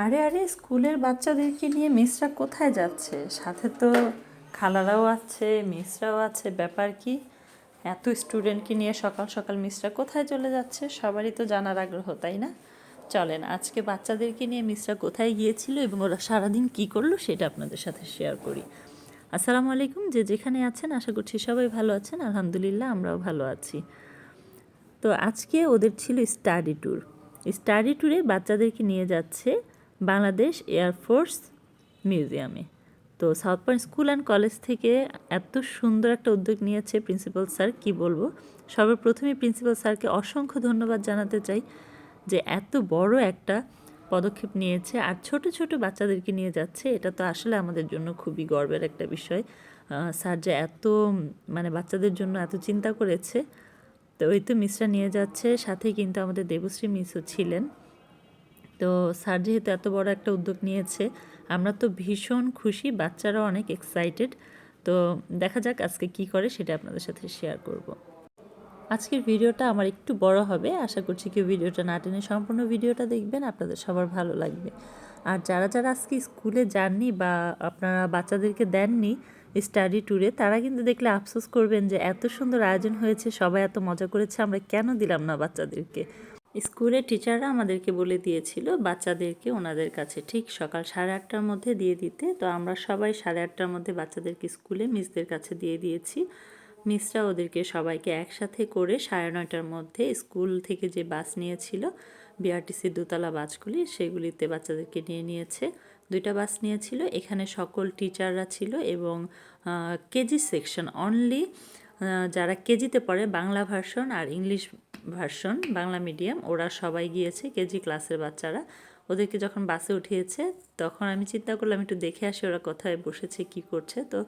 আরে আরে, স্কুলের বাচ্চাদেরকে নিয়ে মিসরা কোথায় যাচ্ছে? সাথে তো খালারাও আছে, মিসরাও আছে। ব্যাপার কি? এত স্টুডেন্টকে নিয়ে সকাল সকাল মিসরা কোথায় চলে যাচ্ছে? সবারই তো জানার আগ্রহ, তাই না? চলেন আজকে বাচ্চাদেরকে নিয়ে মিসরা কোথায় গিয়েছিল এবং ওরা সারাদিন কি করলো সেটা আপনাদের সাথে শেয়ার করি। আসসালামু আলাইকুম, যে যেখানে আছেন আশা করছি সবাই ভালো আছেন। আলহামদুলিল্লাহ আমরাও ভালো আছি। তো আজকে ওদের ছিল স্টাডি ট্যুর। স্টাডি ট্যুরে বাচ্চাদেরকে নিয়ে যাচ্ছে বাংলাদেশ এয়ারফোর্স মিউজিয়ামে। তো south point school and college থেকে এত সুন্দর একটা উদ্যোগ নিয়েছে প্রিন্সিপাল স্যার, কি বলবো। সর্বপ্রথমে প্রিন্সিপাল স্যারকে অসংখ্য ধন্যবাদ জানাতে চাই যে এত বড় একটা পদক্ষেপ নিয়েছে আর ছোট ছোট বাচ্চাদেরকে নিয়ে যাচ্ছে। এটা তো আসলে আমাদের জন্য খুবই গর্বের একটা বিষয়। স্যার যে এত মানে বাচ্চাদের জন্য এত চিন্তা করেছে। তো ওই তো মিসরা নিয়ে যাচ্ছে, সাথে কিন্তু আমাদের দেবশ্রী মিসও ছিলেন। তো স্যার যেহেতু এত বড় একটা উদ্যোগ নিয়েছে, আমরা তো ভীষণ খুশি, বাচ্চারাও অনেক এক্সাইটেড। তো দেখা যাক আজকে কি করে সেটা আপনাদের সাথে শেয়ার করব। আজকের ভিডিওটা আমার একটু বড় হবে, আশা করছি কেউ ভিডিওটা না টেনে সম্পূর্ণ ভিডিওটা দেখবেন, আপনাদের সবার ভালো লাগবে। আর যারা যারা আজকে স্কুলে যাননি বা আপনারা বাচ্চাদেরকে দেননি স্টাডি ট্যুরে, তারা কিন্তু দেখলে আফসোস করবেন যে এত সুন্দর আয়োজন হয়েছে, সবাই এত মজা করেছে, আমরা কেন দিলাম না বাচ্চাদেরকে। স্কুলের টিচাররা আমাদেরকে বলে দিয়েছিল বাচ্চাদেরকে ওনাদের কাছে ঠিক সকাল 8:30টার মধ্যে দিয়ে দিতে। তো আমরা সবাই 8:30টার মধ্যে বাচ্চাদেরকে স্কুলে মিসদের কাছে দিয়ে দিয়েছি। মিসরা ওদেরকে সবাইকে একসাথে করে 9:30টার মধ্যে স্কুল থেকে যে বাস নিয়েছিল, বিআরটিসির দোতলা বাসগুলি, সেগুলিতে বাচ্চাদেরকে নিয়ে নিয়েছে। 2টা বাস নিয়েছিল, এখানে সকল টিচাররা ছিল এবং কেজি সেকশন অনলি, যারা কেজিতে পড়ে বাংলা ভার্সন আর ইংলিশ ভার্সন বাংলা মিডিয়াম, ওরা সবাই গিয়েছে, কেজি ক্লাসের বাচ্চারা। ওদেরকে যখন বাসে উঠিয়েছে তখন আমি চিন্তা করলাম একটু দেখে আসি ওরা কোথায় বসেছে কি করছে। তো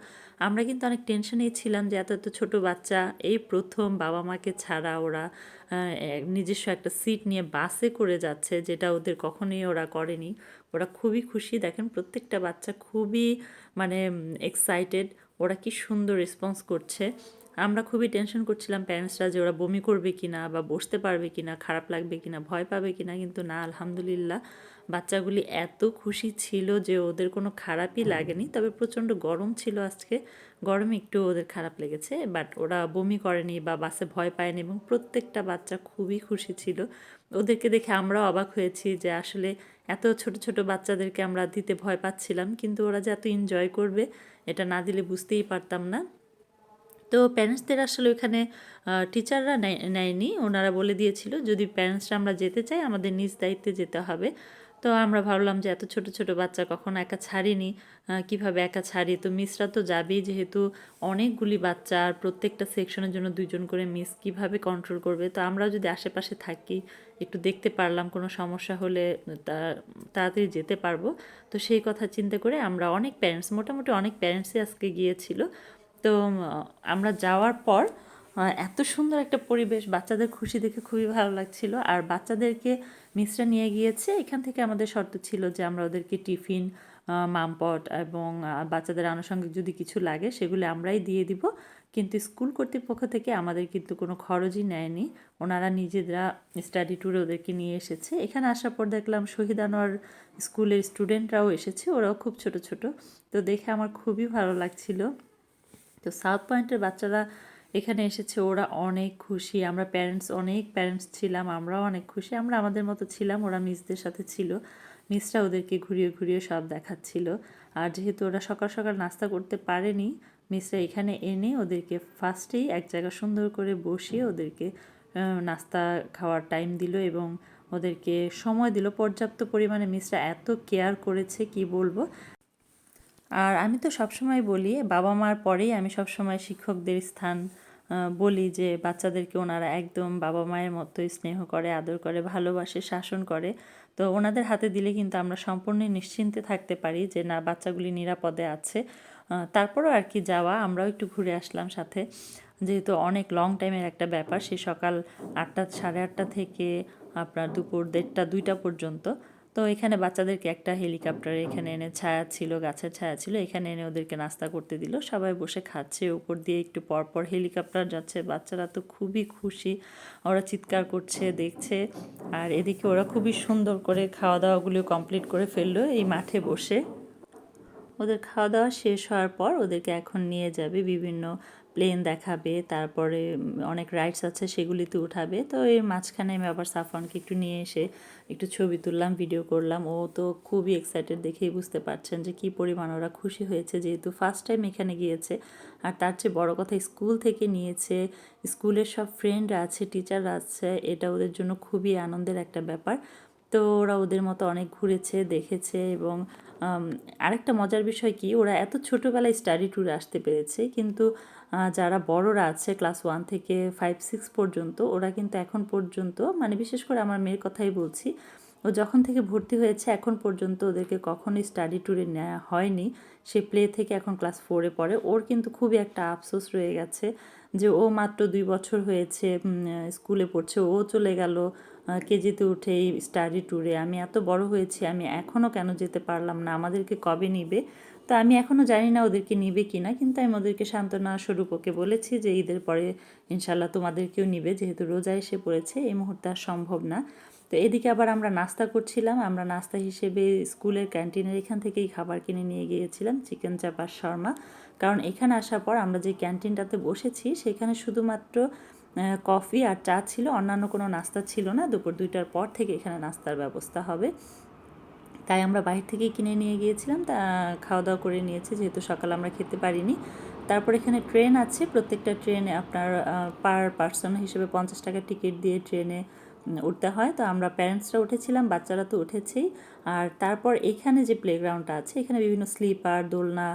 আমরা কিন্তু অনেক টেনশনেই ছিলাম যে এত এত ছোটো বাচ্চা এই প্রথম বাবা মাকে ছাড়া ওরা নিজস্ব একটা সিট নিয়ে বাসে করে যাচ্ছে, যেটা ওদের কখনোই ওরা করেনি। ওরা খুবই খুশি, দেখেন প্রত্যেকটা বাচ্চা খুবই মানে এক্সাইটেড, ওরা কি সুন্দর রেসপন্স করছে। আমরা খুবই টেনশন করছিলাম প্যারেন্টসরা যে ওরা বমি করবে কিনা বা বসতে পারবে কিনা, খারাপ লাগবে কিনা, ভয় পাবে কিনা, কিন্তু না, আলহামদুলিল্লাহ বাচ্চাগুলি এত খুশি ছিল যে ওদের কোনো খারাপই লাগেনি। তবে প্রচণ্ড গরম ছিল আজকে, গরমে একটু ওদের খারাপ লেগেছে, বাট ওরা বমি করেনি বা বাসে ভয় পায়নি এবং প্রত্যেকটা বাচ্চা খুবই খুশি ছিল। ওদেরকে দেখে আমরাও অবাক হয়েছি যে আসলে এত ছোট ছোট বাচ্চাদেরকে আমরা দিতে ভয় পাচ্ছিলাম, কিন্তু ওরা যে এত এনজয় করবে এটা না দিলে বুঝতেই পারতাম না। তো প্যারেন্টসদের আসলে ওখানে টিচাররা নেয়নি, ওনারা বলে দিয়েছিল যদি প্যারেন্টসরা আমরা যেতে চাই আমাদের নিজ দায়িত্বে যেতে হবে। তো আমরা ভাবলাম যে এত ছোট ছোট বাচ্চা কখনো একা ছাড়িনি, কিভাবে একা ছাড়ি। তো মিসরা তো যাবেই, যেহেতু অনেকগুলি বাচ্চা আর প্রত্যেকটা সেকশনের জন্য 2জন করে মিস কিভাবে কন্ট্রোল করবে। তো আমরা যদি আশেপাশে থাকি একটু দেখতে পারলাম, কোনো সমস্যা হলে তাড়াতাড়ি যেতে পারবো। তো সেই কথা চিন্তা করে আমরা অনেক প্যারেন্টস, মোটামুটি অনেক প্যারেন্টসই আজকে গিয়েছিল। তো আমরা যাওয়ার পর এত সুন্দর একটা পরিবেশ, বাচ্চাদের খুশি দেখে খুবই ভালো লাগছিল। আর বাচ্চাদেরকে মিসরা নিয়ে গিয়েছে, এখান থেকে আমাদের শর্ত ছিল যে আমরা ওদেরকে টিফিন, মামপট এবং বাচ্চাদের আনুষঙ্গিক যদি কিছু লাগে সেগুলো আমরাই দিয়ে দিব, কিন্তু স্কুল কর্তৃপক্ষ থেকে আমাদের কিন্তু কোনো খরচই নেয়নি। ওনারা নিজেরা স্টাডি ট্যুরে ওদেরকে নিয়ে এসেছে। এখানে আসার পর দেখলাম শহীদ আনোয়ার স্কুলের স্টুডেন্টরাও এসেছে, ওরাও খুব ছোট ছোট। তো দেখে আমার খুবই ভালো লাগছিল। তো সাউথ পয়েন্টের বাচ্চারা এখানে এসেছে, ওরা অনেক খুশি, আমরা প্যারেন্টস অনেক প্যারেন্টস ছিলাম, আমরাও অনেক খুশি। আমরা আমাদের মতো ছিলাম, ওরা মিসদের সাথে ছিল, মিসরা ওদেরকে ঘুরিয়ে ঘুরিয়ে সব দেখাচ্ছিল। আর যেহেতু ওরা সকাল সকাল নাস্তা করতে পারেনি, মিসরা এখানে এনে ওদেরকে ফার্স্টেই এক জায়গা সুন্দর করে বসিয়ে ওদেরকে নাস্তা খাওয়ার টাইম দিল এবং ওদেরকে সময় দিল পর্যাপ্ত পরিমাণে। মিসরা এত কেয়ার করেছে কি বলবো। আর আমি তো সবসময় বলি বাবা মার পরেই আমি সবসময় শিক্ষকদের স্থান বলি যে বাচ্চাদেরকে ওনারা একদম বাবা মায়ের মতোই স্নেহ করে, আদর করে, ভালোবাসে, শাসন করে। তো ওনাদের হাতে দিলে কিন্তু আমরা সম্পূর্ণ নিশ্চিন্তে থাকতে পারি যে না, বাচ্চাগুলি নিরাপদে আছে। তারপরও আর কি যাওয়া, আমরাও একটু ঘুরে আসলাম সাথে, যেহেতু অনেক লং টাইমের একটা ব্যাপার। সে সকাল 8টা 8:30 থেকে আপনার দুপুর 1:30 2টা পর্যন্ত। তো এখানে বাচ্চাদেরকে একটা হেলিকপ্টার এখানে এনে ছায়া ছিল, গাছের ছায়া ছিল, এখানে এনে ওদেরকে নাস্তা করতে দিল। সবাই বসে খাচ্ছে, উপর দিয়ে একটু পর পর হেলিকপ্টার যাচ্ছে। বাচ্চারা তো খুবই খুশি, ওরা চিৎকার করছে, দেখছে। আর এদিকে ওরা খুবই সুন্দর করে খাওয়া দাওয়াগুলো কমপ্লিট করে ফেললো এই মাঠে বসে। ওদের খাওয়া দাওয়া শেষ হওয়ার পর ওদেরকে এখন নিয়ে যাবে, বিভিন্ন প্লেন দেখাবে, তারপরে অনেক রাইডস আছে সেগুলিতে উঠাবে। তো এর মাঝখানে আমি আবার সাফওয়ানকে একটু নিয়ে এসে একটু ছবি তুললাম, ভিডিও করলাম। ও তো খুবই এক্সাইটেড, দেখেই বুঝতে পারছেন যে কী পরিমাণ ওরা খুশি হয়েছে, যেহেতু ফার্স্ট টাইম এখানে গিয়েছে। আর তার চেয়ে বড় কথা, স্কুল থেকে নিয়েছে, স্কুলের সব ফ্রেন্ডরা আছে, টিচাররা আছে, এটা ওদের জন্য খুবই আনন্দের একটা ব্যাপার। তো ওরা ওদের মতো অনেক ঘুরেছে, দেখেছে। এবং আরেকটা মজার বিষয় কি, ওরা এত ছোটোবেলায় স্টাডি ট্যুরে আসতে পেরেছে, কিন্তু যারা বড়রা আছে ক্লাস 1 থেকে 5-6 পর্যন্ত, ওরা কিন্তু এখন পর্যন্ত, মানে বিশেষ করে আমার মেয়ের কথাই বলছি, ও যখন থেকে ভর্তি হয়েছে এখন পর্যন্ত ওদেরকে কখনোই স্টাডি ট্যুরে নেওয়া হয়নি। সে প্লে থেকে এখন ক্লাস 4-এ পড়ে। ওর কিন্তু খুবই একটা আফসোস রয়ে গেছে যে ও মাত্র 2 বছর হয়েছে স্কুলে পড়ছে, ও চলে গেল কেজিতে উঠেই স্টাডি ট্যুরে। আমি এত বড় হয়েছি, আমি এখনও কেন যেতে পারলাম না, আমাদেরকে কবে নিবে? তো আমি এখনও জানি না ওদেরকে নিবে কি না, কিন্তু আমি ওদেরকে সান্ত্বনা স্বরূপ ওকে বলেছি যে ঈদের পরে ইনশাল্লাহ তোমাদেরকেও নিবে, যেহেতু রোজা এসে পড়েছে, এই মুহূর্তে আর সম্ভব না। তো এদিকে আবার আমরা নাস্তা করছিলাম। আমরা নাস্তা হিসেবে স্কুলের ক্যান্টিনের এখান থেকেই খাবার কিনে নিয়ে গিয়েছিলাম, চিকেন চাপ আর শর্মা। কারণ এখানে আসার পর আমরা যে ক্যান্টিনটাতে বসেছি সেখানে শুধুমাত্র কফি আর চা ছিল, অন্যান্য কোনো নাস্তা ছিল না। দুপুর 2টার পর থেকে এখানে নাস্তার ব্যবস্থা হবে, তাই আমরা বাইরে থেকেই কিনে নিয়ে গিয়েছিলাম। তা খাওয়া দাওয়া করে নিয়েছি, যেহেতু সকালে আমরা খেতে পারিনি। তারপর এখানে ট্রেন আছে, প্রত্যেকটা ট্রেনে আপনার পার পার্সন হিসেবে 50 টাকা টিকিট দিয়ে ট্রেনে উঠতে হয়। তো আমরা প্যারেন্টসরা উঠেছিলাম, বাচ্চারা তো উঠেছেই। আর তারপর এখানে যে প্লেগ্রাউন্ডটা আছে, এখানে বিভিন্ন স্লিপার, দোলনা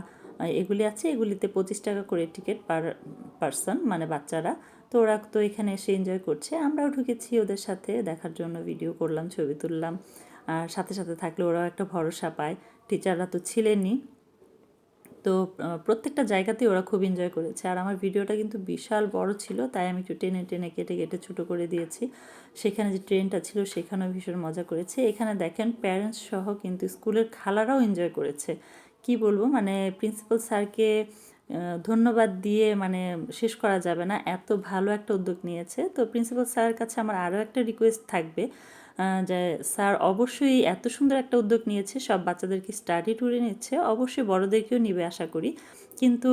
এগুলি আছে, এগুলিতে 25 টাকা করে টিকিট পার পার্সন, মানে বাচ্চারা। তো ওরা তো এখানে এসে এনজয় করছে, আমরাও ঢুকেছি ওদের সাথে দেখার জন্য, ভিডিও করলাম, ছবি তুললাম। আর সাথে সাথে থাকলে ওরাও একটা ভরসা পায়, টিচাররা তো ছিলেনই। তো প্রত্যেকটা জায়গাতেই ওরা খুব এনজয় করেছে। আর আমার ভিডিওটা কিন্তু বিশাল বড় ছিল, তাই আমি একটু টেনে টেনে কেটে কেটে ছোটো করে দিয়েছি। সেখানে যে ট্রেনটা ছিল সেখানেও ভীষণ মজা করেছে। এখানে দেখেন প্যারেন্টস সহ কিন্তু স্কুলের খালারাও এনজয় করেছে। কি বলবো, মানে প্রিন্সিপাল স্যারকে ধন্যবাদ দিয়ে মানে শেষ করা যাবে না, এত ভালো একটা উদ্যোগ নিয়েছে। তো প্রিন্সিপাল স্যারের কাছে আমার আরও একটা রিকোয়েস্ট থাকবে, যে স্যার অবশ্যই এত সুন্দর একটা উদ্যোগ নিয়েছে, সব বাচ্চাদেরকে স্টাডি ট্যুরে নিচ্ছে, অবশ্যই বড়দেরকেও নিবে আশা করি। কিন্তু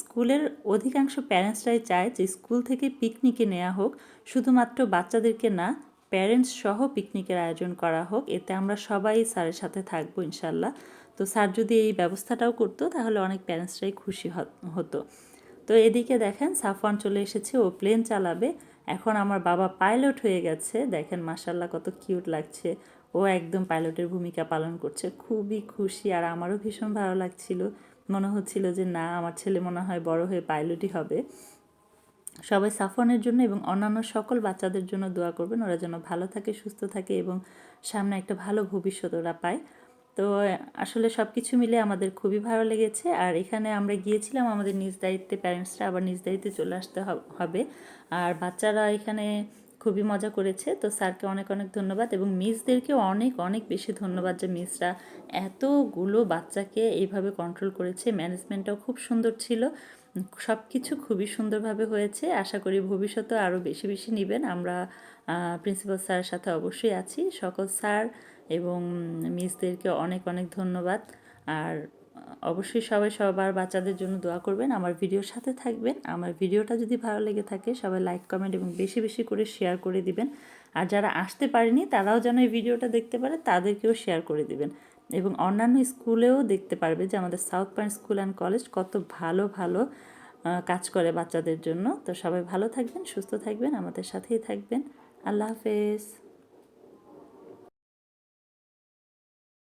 স্কুলের অধিকাংশ প্যারেন্টসরাই চায় যে স্কুল থেকে পিকনিকে নেওয়া হোক, শুধুমাত্র বাচ্চাদেরকে না, প্যারেন্টস সহ পিকনিকের আয়োজন করা হোক, এতে আমরা সবাই স্যারের সাথে থাকবো ইনশাল্লাহ। তো স্যার যদি এই ব্যবস্থাটাও করতো তাহলে অনেক প্যারেন্টসরাই খুশি হতো। তো এদিকে দেখেন সাফওয়ান চলে এসেছে, ও প্লেন চালাবে। এখন আমার বাবা পাইলট হয়ে গেছে, দেখেন মাশাল্লাহ কত কিউট লাগছে। ও একদম পাইলটের ভূমিকা পালন করছে, খুবই খুশি। আর আমারও ভীষণ ভালো লাগছিল, মনে হচ্ছিল যে না, আমার ছেলে মনে হয় বড় হয়ে পাইলটই হবে। সবাই সাফওয়ানের জন্য এবং অন্যান্য সকল বাচ্চাদের জন্য দোয়া করবেন, ওরা যেন ভালো থাকে, সুস্থ থাকে এবং সামনে একটা ভালো ভবিষ্যৎ ওরা পায়। তো আসলে সব কিছু মিলে আমাদের খুবই ভালো লেগেছে। আর এখানে আমরা গিয়েছিলাম আমাদের নিজ দায়িত্বে, প্যারেন্টসরা আবার নিজ দায়িত্বে চলে আসতে হবে। আর বাচ্চারা এখানে খুবই মজা করেছে। তো স্যারকে অনেক অনেক ধন্যবাদ, এবং মিসদেরকেও অনেক অনেক বেশি ধন্যবাদ যে মিসরা এতগুলো বাচ্চাকে এইভাবে কন্ট্রোল করেছে। ম্যানেজমেন্টটাও খুব সুন্দর ছিল, সব কিছু খুবই সুন্দরভাবে হয়েছে। আশা করি ভবিষ্যতে আরও বেশি বেশি নেবেন। আমরা প্রিন্সিপাল স্যারের সাথে অবশ্যই আছি, সকল স্যার এবং মিসদেরকে অনেক অনেক ধন্যবাদ। আর অবশ্যই সবাই সবার বাচ্চাদের জন্য দোয়া করবেন, আমার ভিডিওর সাথে থাকবেন। আমার ভিডিওটা যদি ভালো লেগে থাকে সবাই লাইক, কমেন্ট এবং বেশি বেশি করে শেয়ার করে দিবেন। আর যারা আসতে পারেনি তারাও যেন এই ভিডিওটা দেখতে পারে, তাদেরকেও শেয়ার করে দিবেন। এবং অন্যান্য স্কুলেও দেখতে পারবে যে আমাদের south point school and college কত ভালো ভালো কাজ করে বাচ্চাদের জন্য। তো সবাই ভালো থাকবেন, সুস্থ থাকবেন, আমাদের সাথেই থাকবেন। আল্লাহ হাফেজ।